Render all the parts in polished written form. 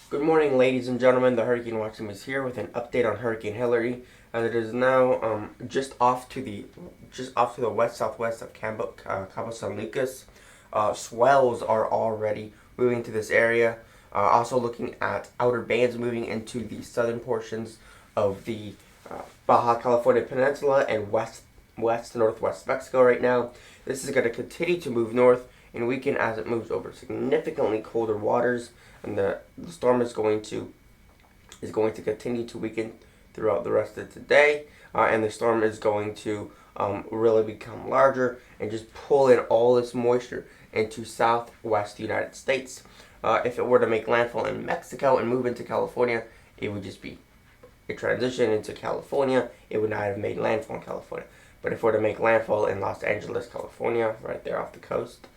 Good morning, ladies and gentlemen. The Hurricane Watch Team is here with an update on Hurricane Hilary, as it is now just off to the west southwest of Cabo San Lucas. Swells are already moving to this area. Also looking at outer bands moving into the southern portions of the Baja California Peninsula and west to northwest Mexico right now. This is going to continue to move north and weaken as it moves over significantly colder waters, and the storm is going to continue to weaken throughout the rest of today, and the storm is going to really become larger and just pull in all this moisture into southwest United States. If it were to make landfall in Mexico and move into California, it would just be a transition into California. It would not have made landfall in California. But if it were to make landfall in Los Angeles, California, right there off the coast,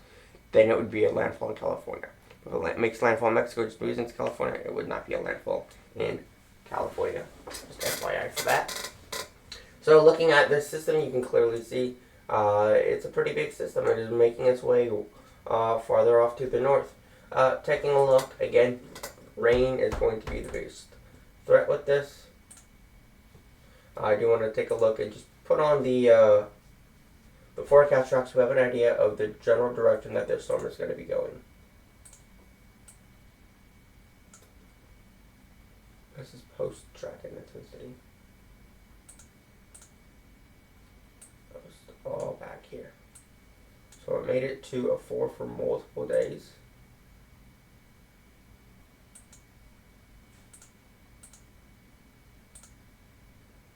then it would be a landfall in California. If it makes landfall in Mexico, just moves into California, it would not be a landfall in California. Just FYI for that. So looking at this system, you can clearly see it's a pretty big system. It is making its way farther off to the north. Taking a look, again, rain is going to be the biggest threat with this. I do want to take a look and just put on the forecast tracks so we have an idea of the general direction that this storm is going to be going. This is post-track intensity. Post all back here. So it made it to a 4 for multiple days.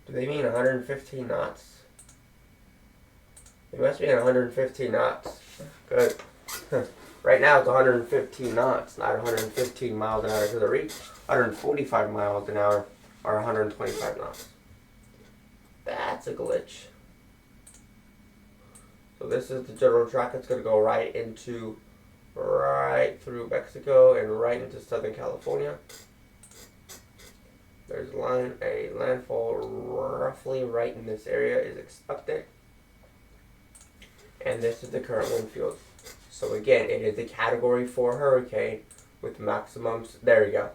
Do they mean 115 knots? It must be at 115 knots. Good. Right now it's 115 knots, not 115 miles an hour to the reach. 145 miles an hour or 125 knots. That's a glitch. So this is the general track. It's going to go right through Mexico and right into Southern California. There's a landfall roughly right in this area is expected. And this is the current wind field. So again, it is a Category 4 hurricane with maximums. There you go.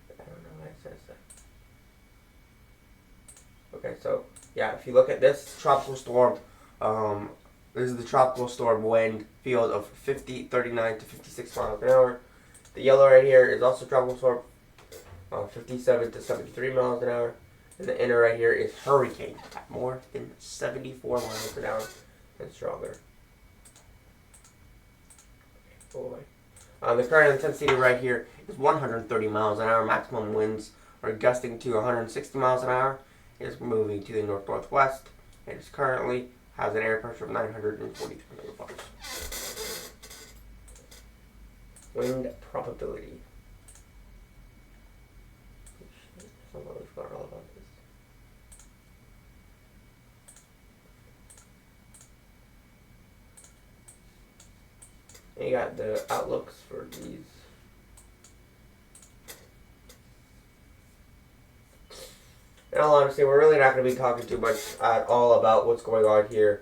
I don't know why it says that. Okay, so yeah, if you look at this tropical storm, this is the tropical storm wind field of 39 to 56 miles an hour. The yellow right here is also tropical storm, 57 to 73 miles an hour. And the inner right here is hurricane at more than 74 miles an hour and stronger. Boy. The current intensity right here is 130 miles an hour. Maximum winds are gusting to 160 miles an hour. It is moving to the north-northwest. It is currently has an air pressure of 943 millibars. Wind probability. Someone forgot all about this. And you got the outlooks for these. In all honesty, we're really not going to be talking too much at all about what's going on here,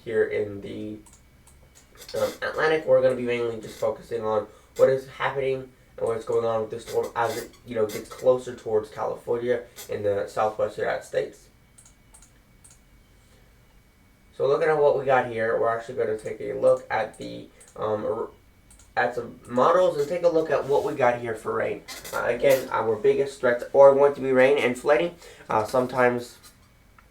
here in the Atlantic. We're going to be mainly just focusing on what is happening and what's going on with the storm as it gets closer towards California in the southwest United States. So looking at what we got here, we're actually going to take a look at the at some models and take a look at what we got here for rain. Again, our biggest threats are going to be rain and flooding. Sometimes,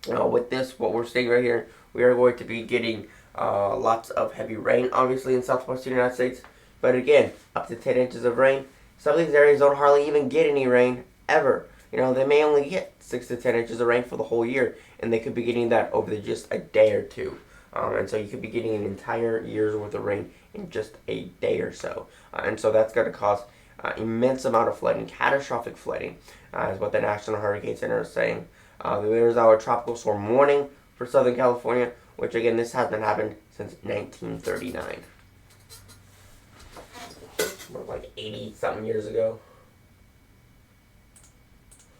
with this, what we're seeing right here, we are going to be getting lots of heavy rain, obviously, in southwestern United States. But again, up to 10 inches of rain. Some of these areas don't hardly even get any rain ever. They may only get 6 to 10 inches of rain for the whole year, and they could be getting that over just a day or two. And so you could be getting an entire year's worth of rain in just a day or so. And so that's going to cause immense amount of flooding, catastrophic flooding, is what the National Hurricane Center is saying. There's our tropical storm warning for Southern California, which again, this hasn't happened since 1939. Like 80-something years ago.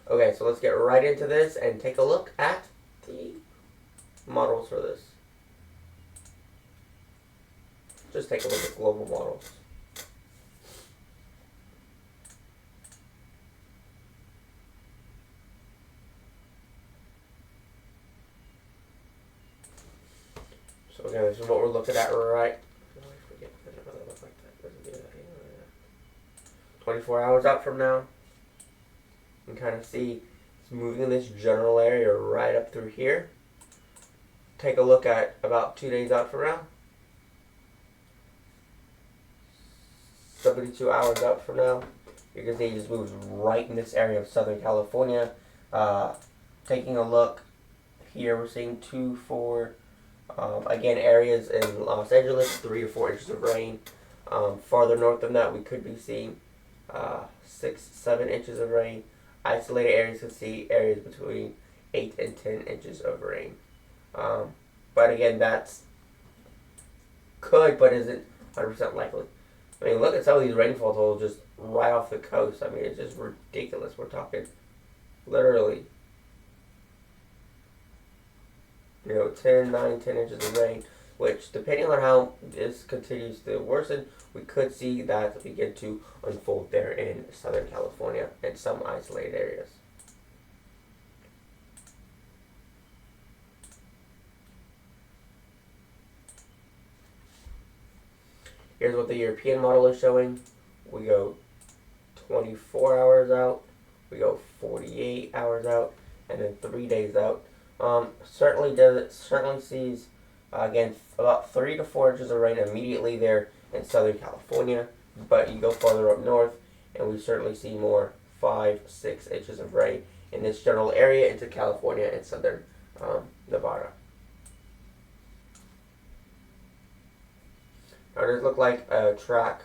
Okay, so let's get right into this and take a look at the models for this. Just take a look at global models. Yeah, this is what we're looking at right. 24 hours out from now. You can kind of see it's moving in this general area right up through here. Take a look at about 2 days out from now. 72 hours out from now. You can see it just moves right in this area of Southern California. Taking a look here, we're seeing 2, 4, again, areas in Los Angeles, 3 to 4 inches of rain. Farther north than that, we could be seeing 6, 7 inches of rain. Isolated areas could see areas between 8 and 10 inches of rain. But again, that's could, but isn't 100% likely. I mean, look at some of these rainfall totals just right off the coast. I mean, it's just ridiculous. We're talking literally, 10, 9, 10 inches of rain, which, depending on how this continues to worsen, we could see that begin to unfold there in Southern California and some isolated areas. Here's what the European model is showing. We go 24 hours out, we go 48 hours out, and then 3 days out. Certainly sees again about 3 to 4 inches of rain immediately there in Southern California, but you go farther up north, and we certainly see more 5, 6 inches of rain in this general area into California and southern Nevada. Now, does look like a track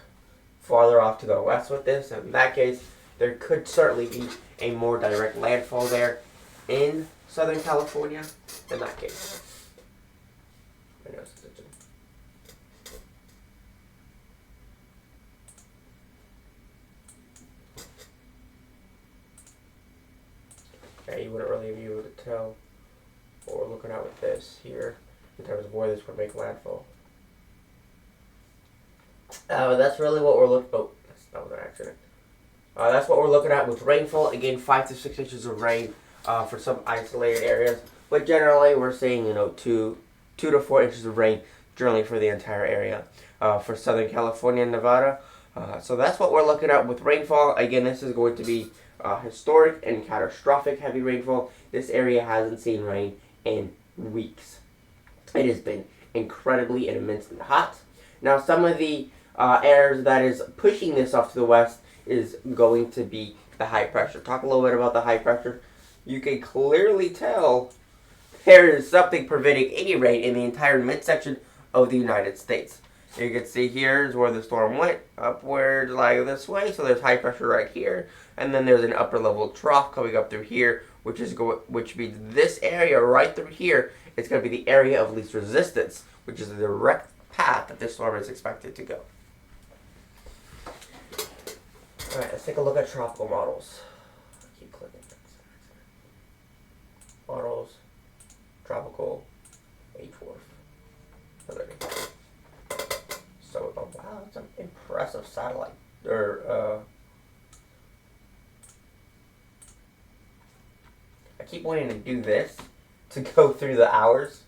farther off to the west with this. And in that case, there could certainly be a more direct landfall there in Southern California in that case. Okay, you wouldn't really be able to tell what we're looking at with this here in terms of where this would make landfall. That's really what we're looking. Oh, that was an accident. That's what we're looking at with rainfall. Again, 5 to 6 inches of rain for some isolated areas, but generally we're seeing 2 to 4 inches of rain generally for the entire area for Southern California and Nevada. So that's what we're looking at with rainfall. Again, this is going to be historic and catastrophic heavy rainfall. This area hasn't seen rain in weeks. It has been incredibly and immensely hot. Now, some of the areas that is pushing this off to the west is going to be the high pressure. Talk a little bit about the high pressure. You can clearly tell there is something preventing any rain in the entire midsection of the United States. You can see here is where the storm went, upward like this way, so there's high pressure right here, and then there's an upper level trough coming up through here, which means this area right through here is going to be the area of least resistance, which is the direct path that this storm is expected to go. Alright, let's take a look at tropical models. Keep clicking. Models, tropical, H-Wharf. So, oh wow, that's an impressive satellite. I keep wanting to do this to go through the hours.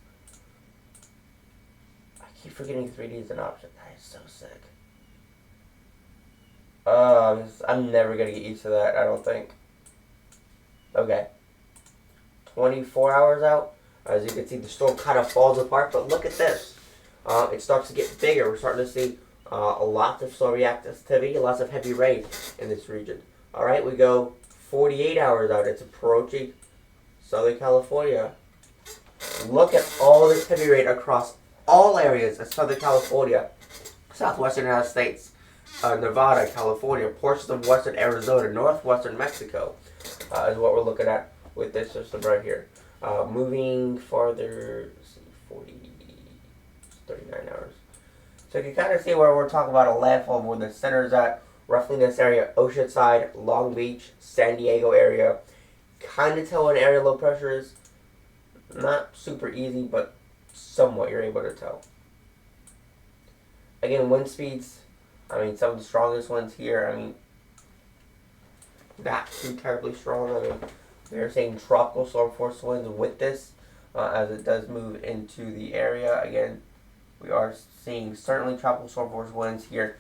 I keep forgetting 3D is an option. That is so sick. I'm never going to get used to that, I don't think. Okay. 24 hours out. As you can see, the storm kind of falls apart, but look at this. It starts to get bigger. We're starting to see lots of stormy activity, lots of heavy rain in this region. All right, we go 48 hours out. It's approaching Southern California. Look at all this heavy rain across all areas of Southern California, southwestern United States, Nevada, California, portions of western Arizona, northwestern Mexico is what we're looking at with this system right here. Moving farther, let's see, 39 hours. So you can kind of see where we're talking about a landfall, where the center is at, roughly in this area, Oceanside, Long Beach, San Diego area. Kind of tell what an area low pressure is. Not super easy, but somewhat you're able to tell. Again, wind speeds, I mean, some of the strongest ones here, I mean, not too terribly strong. I mean, they're saying tropical storm force winds with this as it does move into the area. Again, We are seeing certainly tropical storm force winds here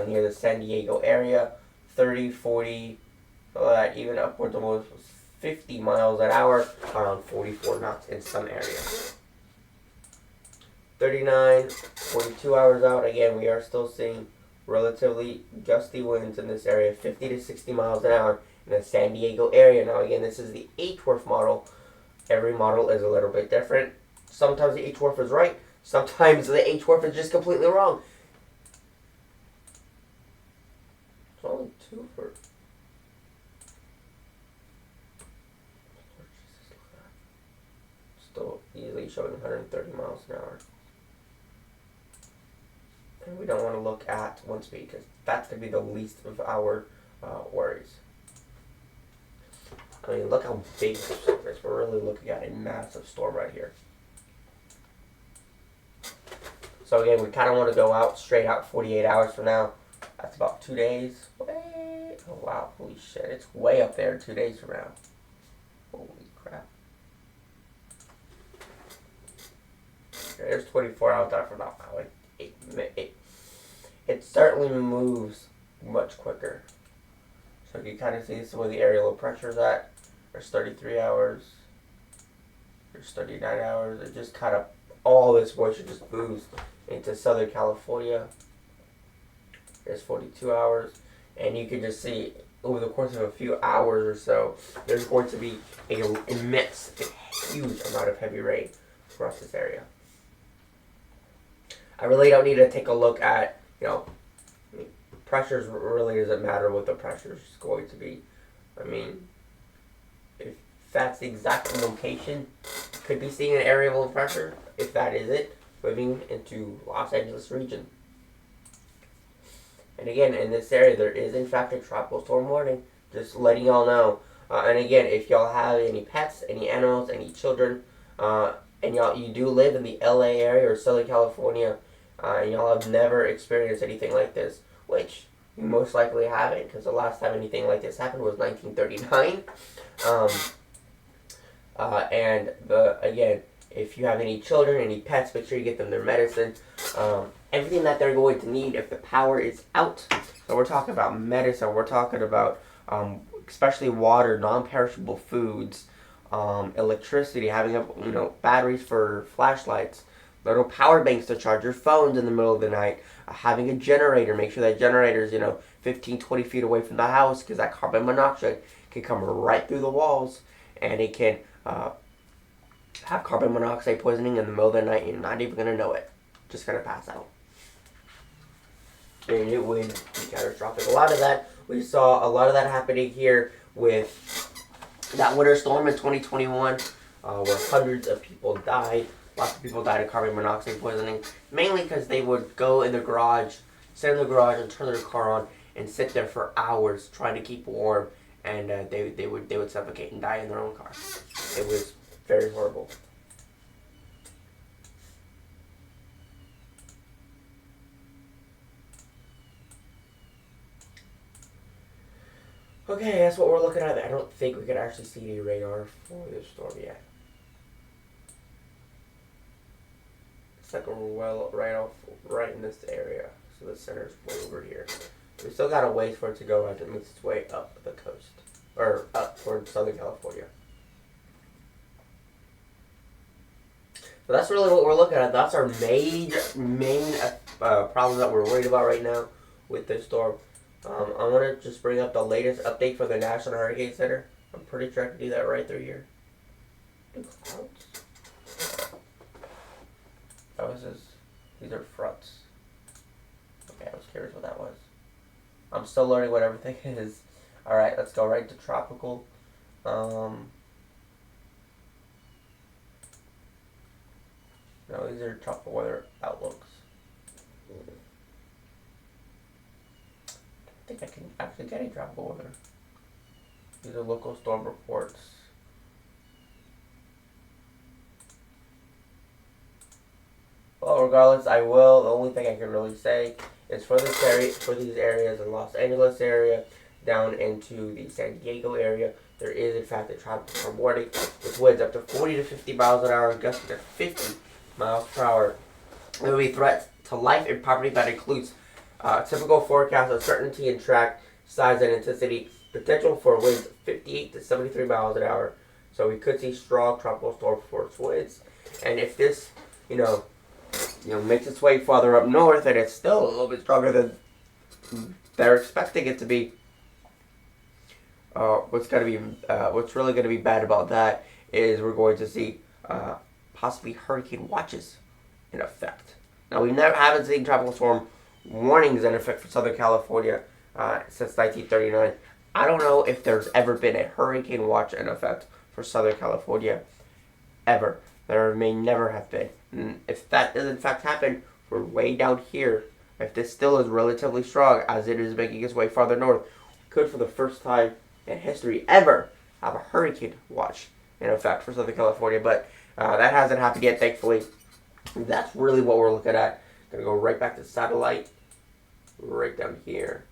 near the San Diego area, 30, 40, even upwards of almost 50 miles an hour, around 44 knots in some areas. 39, 42 hours out, again, we are still seeing relatively gusty winds in this area, 50 to 60 miles an hour in the San Diego area. Now, again, this is the H-Dwarf model. Every model is a little bit different. Sometimes the H-Dwarf is right. Sometimes the H-Dwarf is just completely wrong. It's only 2 for... Still easily showing 130 miles an hour. And we don't want to look at wind speed because that's going to be the least of our worries. I mean, look how big this storm is. We're really looking at a massive storm right here. So again, we kind of want to go out straight out 48 hours from now. That's about 2 days. Oh wow, holy shit, it's way up there 2 days from now. Holy crap. Okay, there's 24 hours out from now. Like it certainly moves much quicker. So you kind of see this is where the area low pressure is at. There's 33 hours. There's 39 hours. It just kind of, all this moisture just moves into Southern California. There's 42 hours. And you can just see over the course of a few hours or so, there's going to be an immense, huge amount of heavy rain across this area. I really don't need to take a look at, pressures really doesn't matter what the pressure is going to be. I mean, if that's the exact location, could be seeing an area of low pressure, if that is it, moving into Los Angeles region. And again, in this area, there is in fact a tropical storm warning, just letting y'all know. And again, if y'all have any pets, any animals, any children, and you do live in the LA area or Southern California, and y'all have never experienced anything like this, which you most likely haven't, because the last time anything like this happened was 1939. And again, if you have any children, any pets, make sure you get them their medicine. Everything that they're going to need if the power is out. So we're talking about medicine. We're talking about especially water, non-perishable foods, electricity, having batteries for flashlights, little power banks to charge your phones in the middle of the night, having a generator. Make sure that generator is 15, 20 feet away from the house, because that carbon monoxide can come right through the walls, and it can have carbon monoxide poisoning in the middle of the night. You're not even going to know it. Just going to pass out. And it would be catastrophic. We saw a lot of that happening here with that winter storm in 2021, where hundreds of people died. Lots of people died of carbon monoxide poisoning, mainly because they would go in their garage, sit in the garage and turn their car on and sit there for hours trying to keep warm, and they would suffocate and die in their own car. It was very horrible. Okay, that's what we're looking at. I don't think we can actually see the radar for this storm yet. It's like right in this area. So the center's way over here. We still got a ways for it to go as it makes its way up the coast, or up towards Southern California. So that's really what we're looking at. That's our main problem that we're worried about right now with this storm. I want to just bring up the latest update for the National Hurricane Center. I'm pretty sure I can do that right through here. Clouds. These are fronts. Okay, I was curious what that was. I'm still learning what everything is. Alright, let's go right to tropical. No, these are tropical weather outlooks. I think I can actually get a tropical weather. These are local storm reports. Well, regardless, I will. The only thing I can really say is for this area, for these areas in Los Angeles area, down into the San Diego area, there is in fact a tropical storm warning with winds up to 40 to 50 miles an hour and gusts to 50 miles per hour. There will be threats to life and property that includes typical forecast of certainty and track, size, and intensity. Potential for winds 58 to 73 miles an hour. So we could see strong tropical storm force winds. And if this, makes its way farther up north, and it's still a little bit stronger than they're expecting it to be, what's really going to be bad about that is we're going to see possibly hurricane watches in effect. Now haven't seen tropical storm warnings in effect for Southern California since 1939. I don't know if there's ever been a hurricane watch in effect for Southern California ever. There may never have been. And if that does in fact happen, we're way down here. If this still is relatively strong as it is making its way farther north, we could for the first time in history ever have a hurricane watch in effect for Southern California. But that hasn't happened yet, thankfully. That's really what we're looking at. Gonna go right back to satellite, right down here.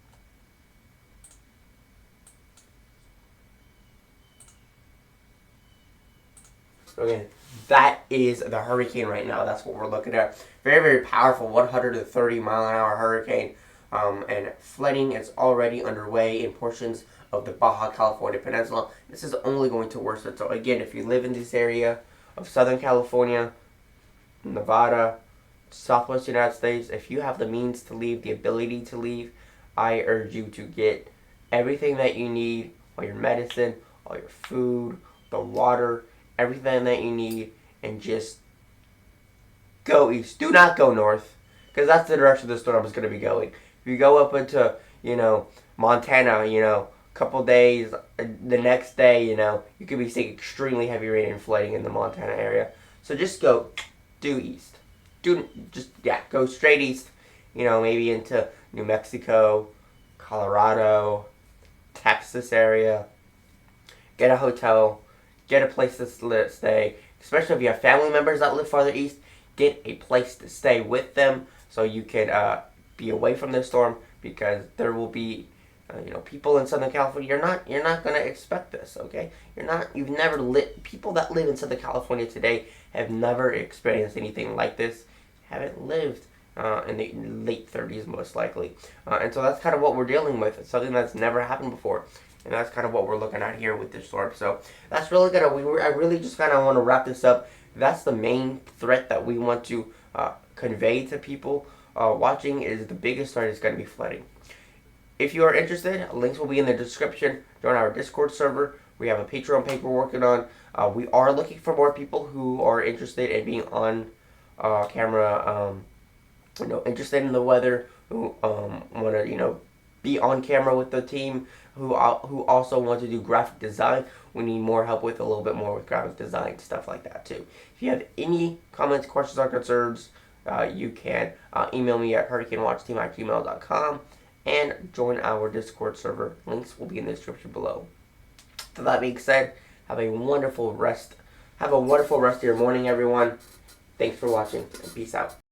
Okay, that is the hurricane right now. That's what we're looking at. Very, very powerful 130 mile an hour hurricane. And flooding is already underway in portions of the Baja California Peninsula. This is only going to worsen. So again, if you live in this area of Southern California, Nevada, Southwest United States, if you have the means to leave, the ability to leave, I urge you to get everything that you need, all your medicine, all your food, the water, everything that you need, and just go east. Do not go north, because that's the direction the storm is going to be going. If you go up into, Montana, a couple days, the next day, you could be seeing extremely heavy rain and flooding in the Montana area. So just go due east. Go straight east, maybe into New Mexico, Colorado, Texas area. Get a hotel, get a place to stay, especially if you have family members that live farther east. Get a place to stay with them so you can be away from the storm, because there will be people in Southern California. You're not gonna expect this, okay? People that live in Southern California today have never experienced anything like this. Haven't lived in the late 30s most likely, and so that's kind of what we're dealing with. It's something that's never happened before, and that's kind of what we're looking at here with this storm. So that's really I really just kind of want to wrap this up. That's the main threat that we want to convey to people watching. Is the biggest threat is going to be flooding. If you are interested, links will be in the description. Join our Discord server. We have a Patreon page we're working on. We are looking for more people who are interested in being on camera, interested in the weather, who want to, be on camera with the team, who also want to do graphic design. We need more help with a little bit more with graphic design, stuff like that too. If you have any comments, questions, or concerns, you can email me at hurricanewatchteam@gmail.com and join our Discord server. Links will be in the description below. So that being said, have a wonderful rest of your morning, everyone. Thanks for watching, and peace out.